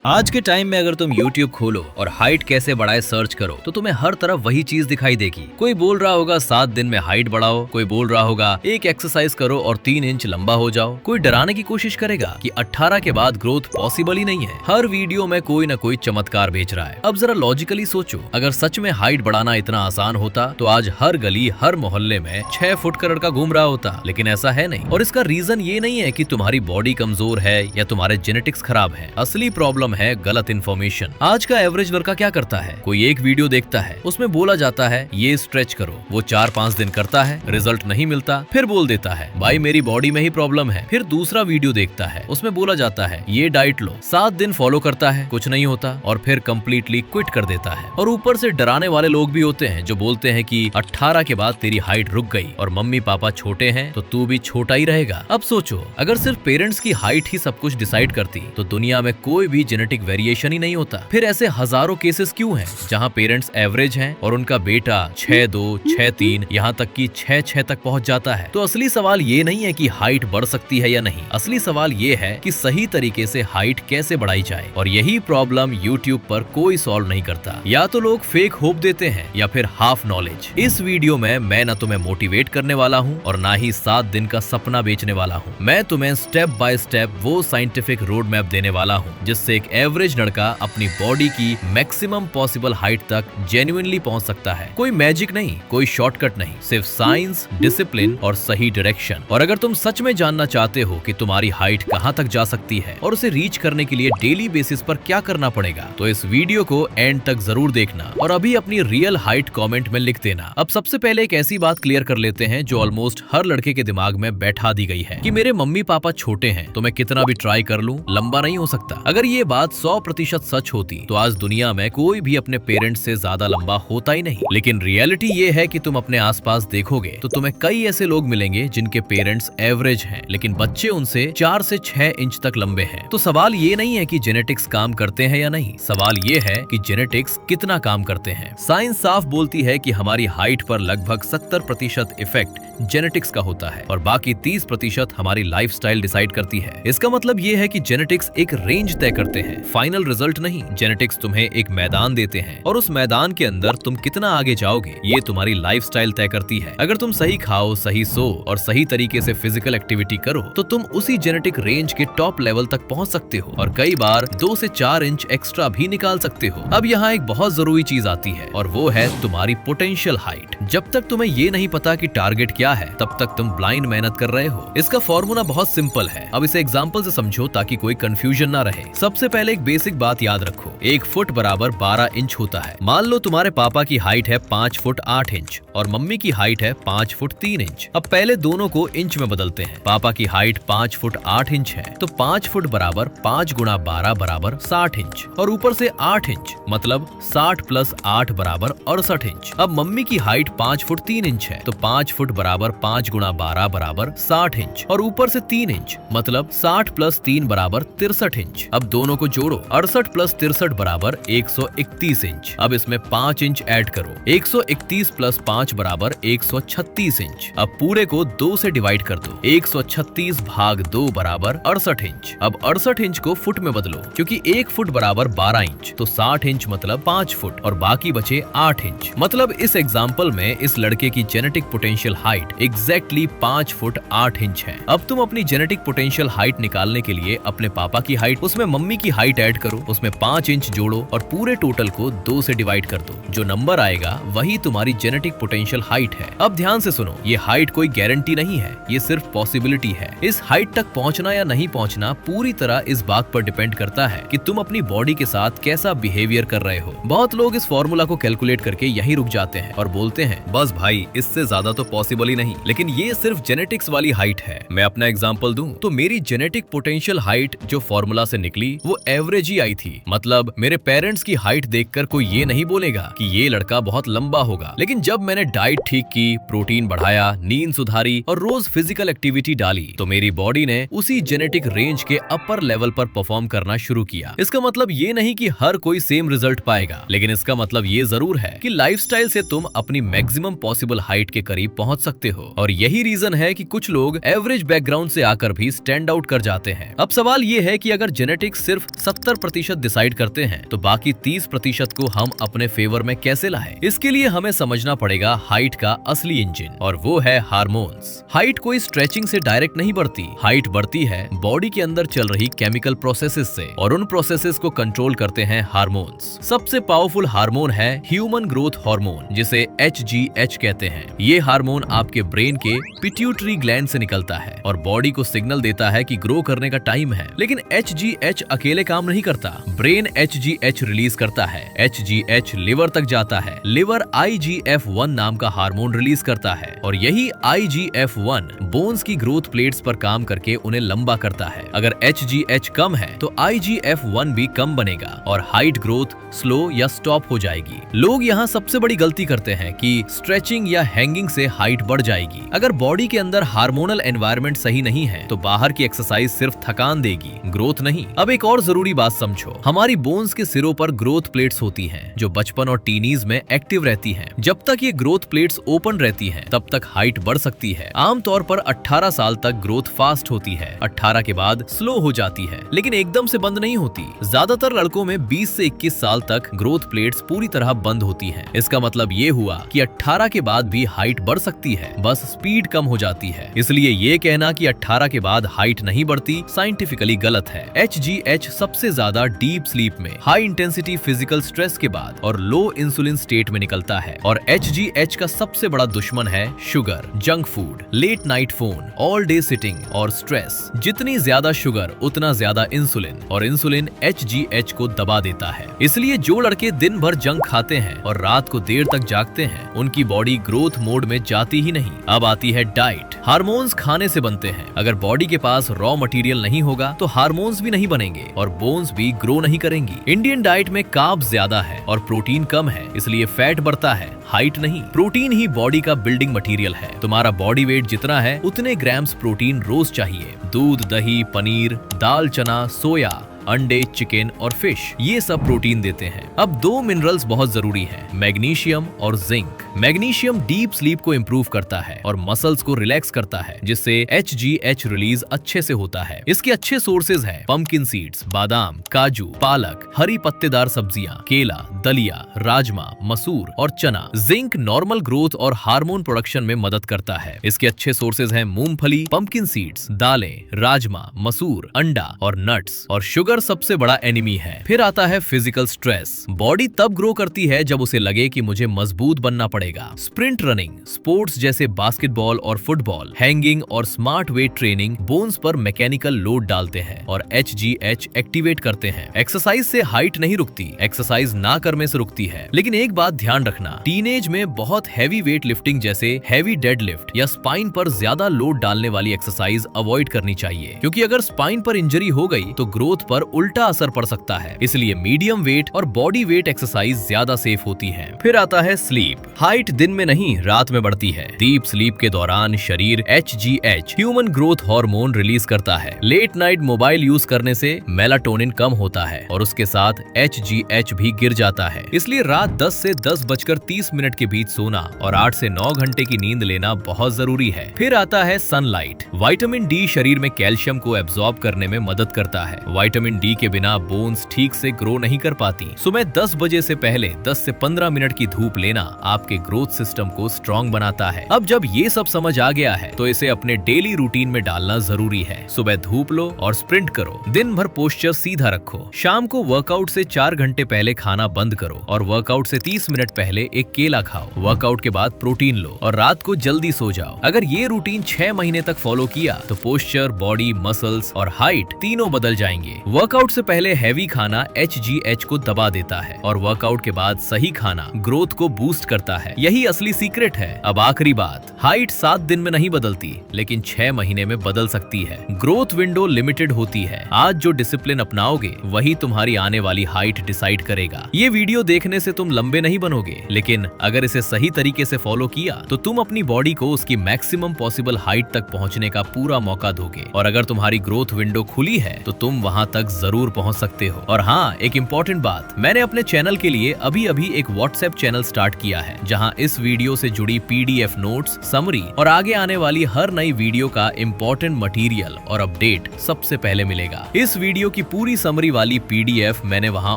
आज के टाइम में अगर तुम YouTube खोलो और हाइट कैसे बढ़ाए सर्च करो तो तुम्हें हर तरफ वही चीज दिखाई देगी। कोई बोल रहा होगा 7 दिन में हाइट बढ़ाओ, कोई बोल रहा होगा एक एक्सरसाइज करो और 3 इंच लंबा हो जाओ, कोई डराने की कोशिश करेगा कि 18 के बाद ग्रोथ पॉसिबल ही नहीं है। हर वीडियो में कोई न कोई चमत्कार बेच रहा है। अब जरा लॉजिकली सोचो, अगर सच में हाइट बढ़ाना इतना आसान होता तो आज हर गली हर मोहल्ले में 6 फुट का लड़का घूम रहा होता, लेकिन ऐसा है नहीं। और इसका रीजन ये नहीं है कि तुम्हारी बॉडी कमजोर है या तुम्हारे जेनेटिक्स खराब है। असली प्रॉब्लम है गलत इन्फॉर्मेशन। आज का एवरेज लड़का क्या करता है, कोई एक वीडियो देखता है, उसमें बोला जाता है ये स्ट्रेच करो, वो 4-5 दिन करता है, रिजल्ट नहीं मिलता, फिर बोल देता है भाई मेरी बॉडी में ही प्रॉब्लम है। फिर दूसरा वीडियो देखता है, उसमें बोला जाता है ये डाइट लो, 7 दिन फॉलो करता है, कुछ नहीं होता और फिर कंप्लीटली क्विट कर देता है। और ऊपर से डराने वाले लोग भी होते हैं जो बोलते हैं कि 18 के बाद तेरी हाइट रुक गई और मम्मी पापा छोटे हैं तो तू भी छोटा ही रहेगा। अब सोचो, अगर सिर्फ पेरेंट्स की हाइट ही सब कुछ डिसाइड करती तो दुनिया में कोई भी जेनेटिक वेरिएशन ही नहीं होता। फिर ऐसे हजारों केसेस क्यों हैं जहां पेरेंट्स एवरेज हैं और उनका बेटा 6'2", 6'3", यहाँ तक कि 6'6" तक पहुंच जाता है। तो असली सवाल ये नहीं है कि हाइट बढ़ सकती है या नहीं, असली सवाल ये है कि सही तरीके से हाइट कैसे बढ़ाई जाए। और यही प्रॉब्लम यूट्यूब पर कोई सॉल्व नहीं करता। या तो लोग फेक होप देते हैं या फिर हाफ नॉलेज। इस वीडियो में मैं न तुम्हें मोटिवेट करने वाला हूँ और ना ही 7 दिन का सपना बेचने वाला हूँ। मैं तुम्हें स्टेप बाय स्टेप वो साइंटिफिक रोड मैप देने वाला हूँ जिससे एक एवरेज लड़का अपनी बॉडी की मैक्सिमम पॉसिबल हाइट तक जेन्युइनली पहुंच सकता है। कोई मैजिक नहीं, कोई शॉर्टकट नहीं, सिर्फ साइंस, डिसिप्लिन और सही डायरेक्शन। और अगर तुम सच में जानना चाहते हो कि तुम्हारी हाइट कहां तक जा सकती है और उसे रीच करने के लिए डेली बेसिस पर क्या करना पड़ेगा, तो इस वीडियो को एंड तक जरूर देखना और अभी अपनी रियल हाइट कमेंट में लिख देना। अब सबसे पहले एक ऐसी बात क्लियर कर लेते हैं जो ऑलमोस्ट हर लड़के के दिमाग में बैठा दी गई है कि मेरे मम्मी पापा छोटे हैं तो मैं कितना भी ट्राई कर लूं लंबा नहीं हो सकता। अगर ये बात 100% सच होती तो आज दुनिया में कोई भी अपने पेरेंट्स से ज्यादा लंबा होता ही नहीं। लेकिन रियलिटी ये है कि तुम अपने आसपास देखोगे तो तुम्हें कई ऐसे लोग मिलेंगे जिनके पेरेंट्स एवरेज हैं लेकिन बच्चे उनसे 4 से 6 इंच तक लंबे हैं। तो सवाल ये नहीं है कि जेनेटिक्स काम करते हैं या नहीं, सवाल ये है कि जेनेटिक्स कितना काम करते हैं। साइंस साफ बोलती है कि हमारी हाइट पर लगभग 70% इफेक्ट जेनेटिक्स का होता है और बाकी 30% हमारी लाइफस्टाइल डिसाइड करती है। इसका मतलब ये है कि जेनेटिक्स एक रेंज तय करते हैं, फाइनल रिजल्ट नहीं। जेनेटिक्स तुम्हें एक मैदान देते हैं और उस मैदान के अंदर तुम कितना आगे जाओगे ये तुम्हारी लाइफस्टाइल तय करती है। अगर तुम सही खाओ, सही सो और सही तरीके से फिजिकल एक्टिविटी करो तो तुम उसी जेनेटिक रेंज के टॉप लेवल तक पहुंच सकते हो और कई बार 2 से 4 इंच एक्स्ट्रा भी निकाल सकते हो। अब यहाँ एक बहुत जरूरी चीज आती है और वो है तुम्हारी पोटेंशियल हाइट। जब तक तुम्हें ये नहीं पता कि टारगेट क्या है तब तक तुम ब्लाइंड मेहनत कर रहे हो। इसका फॉर्मूला बहुत सिंपल है, अब इसे एग्जांपल से समझो ताकि कोई कंफ्यूजन ना रहे। सबसे पहले एक बेसिक बात याद रखो, 1 फुट बराबर 12 इंच होता है। मान लो तुम्हारे पापा की हाइट है 5 फुट 8 इंच और मम्मी की हाइट है 5 फुट 3 इंच। अब पहले दोनों को इंच में बदलते हैं। पापा की हाइट 5 फुट 8 इंच है तो 5 फुट बराबर 5 गुणा 12 बराबर 60 इंच और ऊपर से 8 इंच मतलब 60 प्लस 8 बराबर 68 इंच। अब मम्मी की हाइट 5 फुट 3 इंच है तो 5 फुट बराबर 5 गुणा 12 बराबर 60 इंच और ऊपर से 3 इंच मतलब 60 प्लस 3 बराबर 63 इंच। अब दोनों को जोड़ो, 68 प्लस 63 बराबर 131 इंच। अब इसमें 5 इंच ऐड करो, 131 प्लस 5 बराबर 136 इंच। अब पूरे को 2 से डिवाइड कर दो, 136 भाग 2 बराबर 68 इंच। अब 68 इंच को फुट में बदलो क्योंकि 1 फुट बराबर 12 इंच तो 60 इंच मतलब 5 फुट और बाकी बचे 8 इंच। मतलब इस एग्जाम्पल में इस लड़के की genetic potential height exactly 5 foot 8 inch है। अब तुम अपनी जेनेटिक पोटेंशियल हाइट निकालने के लिए अपने पापा की हाइट उसमें मम्मी की हाइट ऐड करो, उसमें 5 इंच जोड़ो और पूरे टोटल को 2 से डिवाइड कर दो। जो नंबर आएगा वही तुम्हारी जेनेटिक पोटेंशियल हाइट है। अब ध्यान से सुनो, ये हाइट कोई गारंटी नहीं है, ये सिर्फ पॉसिबिलिटी है। इस हाइट तक पहुंचना या नहीं पहुंचना पूरी तरह इस बात पर डिपेंड करता है कि तुम अपनी बॉडी के साथ कैसा बिहेवियर कर रहे हो। बहुत लोग इस फॉर्मूला को कैलकुलेट करके यहीं रुक जाते हैं और बोलते हैं बस भाई इससे ज्यादा तो पॉसिबल ही नहीं। लेकिन ये सिर्फ जेनेटिक्स वाली हाइट है। मैं अपना एग्जांपल दूं तो मेरी जेनेटिक पोटेंशियल हाइट जो फॉर्मूला से निकली वो एवरेज ही आई थी। मतलब मेरे पेरेंट्स की हाइट देखकर कोई ये नहीं बोलेगा कि ये लड़का बहुत लंबा होगा। लेकिन जब मैंने डाइट ठीक की, प्रोटीन बढ़ाया, नींद सुधारी और रोज फिजिकल एक्टिविटी डाली तो मेरी बॉडी ने उसी जेनेटिक रेंज के अपर लेवल पर परफॉर्म करना शुरू किया। इसका मतलब ये नहीं कि हर कोई सेम रिजल्ट पाएगा, लेकिन इसका मतलब ये जरूर है कि लाइफस्टाइल से तुम अपनी मैक्सिमम पॉसिबल हाइट के करीब पहुंच सकते सकते हो। और यही रीजन है कि कुछ लोग एवरेज बैकग्राउंड से आकर भी स्टैंड आउट कर जाते हैं। अब सवाल ये है कि अगर जेनेटिक्स सिर्फ 70% डिसाइड करते हैं तो बाकी 30% को हम अपने फेवर में कैसे लाएं? इसके लिए हमें समझना पड़ेगा हाइट का असली इंजन, और वो है हार्मोन्स। हाइट कोई स्ट्रेचिंग से डायरेक्ट नहीं बढ़ती, हाइट बढ़ती है बॉडी के अंदर चल रही केमिकल प्रोसेसेस से, और उन प्रोसेसेस को कंट्रोल करते हैं हार्मोन्स। सबसे पावरफुल हार्मोन है ह्यूमन ग्रोथ हार्मोन, जिसे HGH कहते हैं। ये हार्मोन आपके ब्रेन के पिट्यूटरी ग्लैंड से निकलता है और बॉडी को सिग्नल देता है कि ग्रो करने का टाइम है। लेकिन HGH अकेले काम नहीं करता, ब्रेन HGH रिलीज करता है। HGH लिवर तक जाता है, लिवर IGF-1 नाम का हार्मोन रिलीज करता है, और यही IGF-1 बोन्स की ग्रोथ प्लेट्स पर काम करके उन्हें लंबा करता है। अगर HGH कम है तो IGF-1 भी कम बनेगा और हाइट ग्रोथ स्लो या स्टॉप हो जाएगी। लोग यहाँ सबसे बड़ी गलती करते हैं कि स्ट्रेचिंग या हैंगिंग से हाइट बढ़ जाएगी। अगर बॉडी के अंदर हार्मोनल एनवायरनमेंट सही नहीं है तो बाहर की एक्सरसाइज सिर्फ थकान देगी, ग्रोथ नहीं। अब एक और जरूरी बात समझो, हमारी बोन्स के सिरों पर ग्रोथ प्लेट्स होती हैं जो बचपन और टीनीज में एक्टिव रहती हैं। जब तक ये ग्रोथ प्लेट्स ओपन रहती हैं तब तक हाइट बढ़ सकती है। आमतौर पर 18 साल तक ग्रोथ फास्ट होती है, 18 के बाद स्लो हो जाती है, लेकिन एकदम से बंद नहीं होती। ज्यादातर लड़कों में 20 से 21 साल तक ग्रोथ प्लेट्स पूरी तरह बंद होती हैं। इसका मतलब ये हुआ कि 18 के बाद भी हाइट बढ़ सकती है, बस स्पीड कम हो जाती है। इसलिए ये कहना कि 18 के बाद हाइट नहीं बढ़ती साइंटिफिकली गलत है। HGH सबसे ज्यादा डीप स्लीप में, हाई इंटेंसिटी फिजिकल स्ट्रेस के बाद और लो इंसुलिन स्टेट में निकलता है। और HGH का सबसे बड़ा दुश्मन है sugar, junk food, late night phone, all day sitting और स्ट्रेस। जितनी ज्यादा शुगर उतना ज्यादा इंसुलिन, और इंसुलिन HGH को दबा देता है। इसलिए जो लड़के दिन भर जंक खाते हैं और रात को देर तक जागते हैं उनकी बॉडी ग्रोथ मोड में जाती ही नहीं। अब आती है डाइट। हार्मोन्स खाने से बनते हैं, अगर बॉडी के पास रॉ मटेरियल नहीं होगा तो हार्मोन्स भी नहीं बनेंगे और बोन्स भी ग्रो नहीं करेंगी। इंडियन डाइट में कार्ब्स ज्यादा है और प्रोटीन कम है, इसलिए फैट बढ़ता है, हाइट नहीं। प्रोटीन ही बॉडी का बिल्डिंग मटेरियल है। तुम्हारा बॉडी वेट जितना है उतने ग्राम्स प्रोटीन रोज चाहिए। दूध, दही, पनीर, दाल, चना, सोया, अंडे, चिकन और फिश, ये सब प्रोटीन देते हैं। अब दो मिनरल्स बहुत जरूरी हैं, मैग्नीशियम और जिंक। मैग्नीशियम डीप स्लीप को इंप्रूव करता है और मसल्स को रिलैक्स करता है, जिससे HGH रिलीज अच्छे से होता है। इसके अच्छे सोर्सेज हैं पंपकिन सीड्स, बादाम, काजू, पालक, हरी पत्तेदार सब्जियां, केला, दलिया, राजमा, मसूर और चना। जिंक नॉर्मल ग्रोथ और हार्मोन प्रोडक्शन में मदद करता है। इसके अच्छे सोर्सेज हैं मूंगफली, पंपकिन सीड्स, दालें, राजमा, मसूर, अंडा और नट्स। और शुगर सबसे बड़ा एनिमी है। फिर आता है फिजिकल स्ट्रेस। बॉडी तब ग्रो करती है जब उसे लगे कि मुझे मजबूत बनना पड़ेगा। स्प्रिंट रनिंग, स्पोर्ट्स जैसे बास्केटबॉल और फुटबॉल, हैंगिंग और स्मार्ट वेट ट्रेनिंग बोन्स पर मैकेनिकल लोड डालते हैं और HGH एक्टिवेट करते हैं। एक्सरसाइज से हाइट नहीं रुकती, एक्सरसाइज ना करने से रुकती है। लेकिन एक बात ध्यान रखना, टीनेज में बहुत हैवी वेट लिफ्टिंग जैसे हैवी डेडलिफ्ट या स्पाइन पर ज्यादा लोड डालने वाली एक्सरसाइज अवॉइड करनी चाहिए, क्योंकि अगर स्पाइन पर इंजरी हो गई तो ग्रोथ पर उल्टा असर पड़ सकता है। इसलिए मीडियम वेट और बॉडी वेट एक्सरसाइज ज्यादा सेफ होती है। फिर आता है स्लीप। हाइट दिन में नहीं रात में बढ़ती है। डीप स्लीप के दौरान शरीर HGH human growth hormone release करता है। लेट नाइट मोबाइल यूज करने से मेलाटोनिन कम होता है और उसके साथ HGH भी गिर जाता है। इसलिए रात 10 से 10:30 के बीच सोना और 8 से 9 घंटे की नींद लेना बहुत जरूरी है। फिर आता है सनलाइट। विटामिन डी शरीर में कैल्शियम को एब्जॉर्ब करने में मदद करता है। विटामिन डी के बिना बोन्स ठीक से ग्रो नहीं कर पाती। सुबह 10 बजे से पहले 10 से 15 मिनट की धूप लेना आपके ग्रोथ सिस्टम को स्ट्रॉन्ग बनाता है। अब जब ये सब समझ आ गया है तो इसे अपने डेली रूटीन में डालना जरूरी है। सुबह धूप लो और स्प्रिंट करो, दिन भर पोस्चर सीधा रखो, शाम को वर्कआउट से 4 घंटे पहले खाना बंद करो और वर्कआउट से 30 मिनट पहले एक केला खाओ। वर्कआउट के बाद प्रोटीन लो और रात को जल्दी सो जाओ। अगर ये रूटीन 6 महीने तक फॉलो किया तो पोस्चर, बॉडी, मसल्स और हाइट तीनों बदल जाएंगे। वर्कआउट से पहले हैवी खाना HGH को दबा देता है और वर्कआउट के बाद सही खाना ग्रोथ को बूस्ट करता है। यही असली सीक्रेट है। अब आखिरी बात, हाइट 7 दिन में नहीं बदलती, लेकिन 6 महीने में बदल सकती है। ग्रोथ विंडो लिमिटेड होती है। आज जो डिसिप्लिन अपनाओगे वही तुम्हारी आने वाली हाइट डिसाइड करेगा। ये वीडियो देखने से तुम लंबे नहीं बनोगे, लेकिन अगर इसे सही तरीके से फॉलो किया तो तुम अपनी बॉडी को उसकी मैक्सिमम पॉसिबल हाइट तक पहुंचने का पूरा मौका दोगे। और अगर तुम्हारी ग्रोथ विंडो खुली है तो तुम वहां तक तक जरूर पहुंच सकते हो। और हाँ, एक इम्पोर्टेंट बात, मैंने अपने चैनल के लिए अभी एक व्हाट्सएप चैनल स्टार्ट किया है जहां इस वीडियो से जुड़ी PDF नोट्स, समरी और आगे आने वाली हर नई वीडियो का इम्पोर्टेंट मटेरियल और अपडेट सबसे पहले मिलेगा। इस वीडियो की पूरी समरी वाली PDF मैंने वहां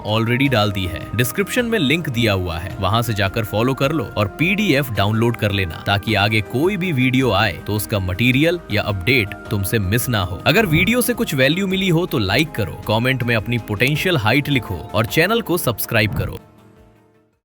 ऑलरेडी डाल दी है, डिस्क्रिप्शन में लिंक दिया हुआ है, वहां से जाकर फॉलो कर लो और PDF डाउनलोड कर लेना, ताकि आगे कोई भी वीडियो आए तो उसका मटेरियल या अपडेट तुमसे मिस ना हो। अगर वीडियो से कुछ वैल्यू मिली हो तो लाइक करो, कमेंट में अपनी पोटेंशियल हाइट लिखो और चैनल को सब्सक्राइब करो।